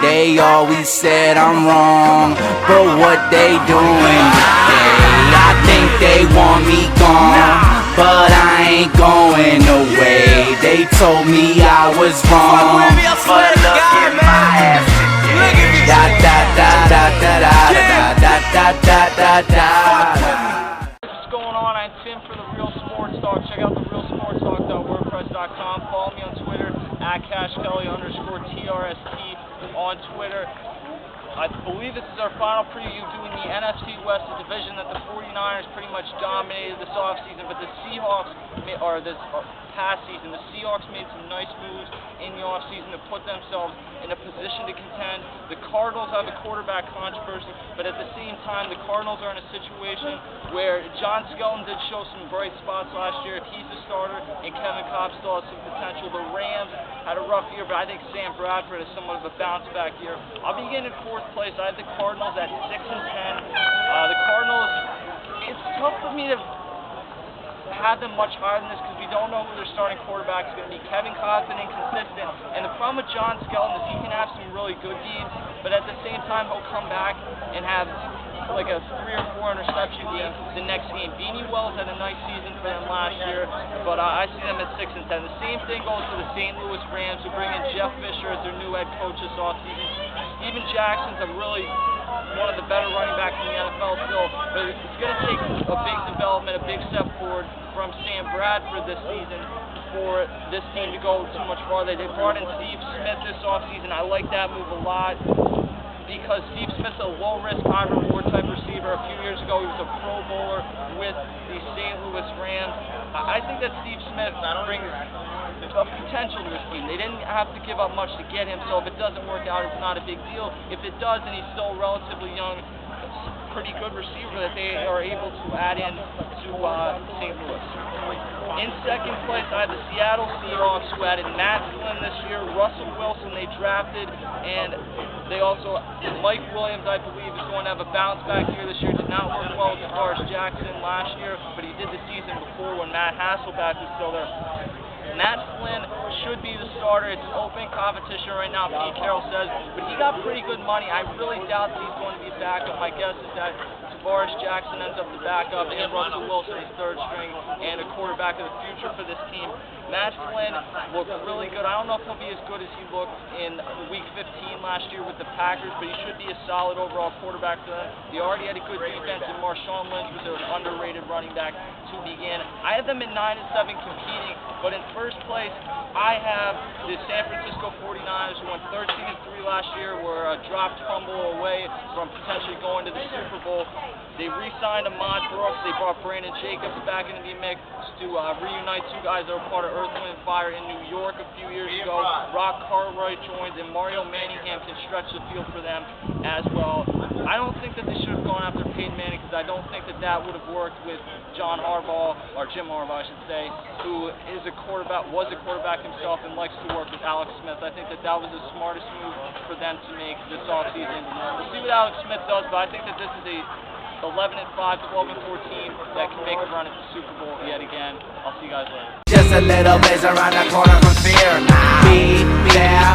They always said I'm wrong, but what they doing today? I think they want me gone, but I ain't going away. They told me I was wrong, but look at my ass today. Da da da da da da da da da da da. What's going on? I'm Tim for The Real Sports Talk. Check out therealsportstalk.wordpress.com. Follow me on Twitter at CashKelly_TRST on Twitter. I believe this is our final preview doing the NFC West, the division that the 49ers pretty much dominated this offseason, but the Seahawks, or this past season, the Seahawks made some nice moves in the offseason to put themselves in a position to contend. The Cardinals have a quarterback controversy, but at the same time, the Cardinals are in a situation where John Skelton did show some bright spots last year. If he's the starter, and Kevin Kolb still has some potential. The Rams had a rough year, but I think Sam Bradford is somewhat of a bounce-back year. I'll begin in fourth place. I have the Cardinals at 6-10. The Cardinals, it's tough for me to have them much higher than this because we don't know who their starting quarterback is going to be. Kevin Kolb's been inconsistent, and the problem with John Skelton is he can have some really good games, but at the same time he'll come back and have like a 3 or 4 interception game the next game. Beanie Wells had a nice season for them last year, but I see them at 6-10. The same thing goes for the St. Louis Rams, who bring in Jeff Fisher as their new head coach this offseason. Steven Jackson's a really one of the better running backs in the NFL still, but it's going to take a big development, a big step forward from Sam Bradford this season for this team to go too much farther. They brought in Steve Smith this offseason. I like that move a lot because Steve Smith's a low-risk, high-reward type receiver. A few years ago, he was a Pro Bowler with the St. Louis Rams. I think that Steve Smith brings a potential to this team. They didn't have to give up much to get him, so if it doesn't work out, it's not a big deal. If it does, and he's still relatively young, pretty good receiver that they are able to add in to St. Louis. In second place, I have the Seattle Seahawks, who added Matt Flynn this year, Russell Wilson they drafted, and they also, Mike Williams, I believe, is going to have a bounce-back year this year. Did not work well with DeForest Jackson last year, but he did the season before when Matt Hasselbeck was still there. Matt Flynn should be the starter. It's an open competition right now, Pete Carroll says, but he got pretty good money. I really doubt that he's going to be backup. My guess is that DeForest Jackson ends up the backup, and Russell Wilson is third string, and a quarterback of the future for this team. Matt Flynn looked really good. I don't know if he'll be as good as he looked in Week 15 last year with the Packers, but he should be a solid overall quarterback for them. They already had a good defense in Marshawn Lynch, but they're an underrated running back to begin. I have them at 9-7 competing, but in first place, I have the San Francisco 49ers, who went 13-3 last year, were a dropped fumble away from potentially going to the Super Bowl. They re-signed Ahmad Brooks. They brought Brandon Jacobs back into the mix to reunite two guys that were part of Earth, Wind & Fire in New York a few years ago. Rock Cartwright joins, and Mario Manningham can stretch the field for them as well. I don't think that they should have gone after Peyton Manning because I don't think that that would have worked with John Harbaugh, or Jim Harbaugh, I should say, who is was a quarterback himself and likes to work with Alex Smith. I think that that was the smartest move for them to make this offseason. We'll see what Alex Smith does, but I think that this is a 11-5, 12-4 team that can make a run at the Super Bowl yet again. I'll see you guys later. Just a little blaze around the corner from fear. Be there.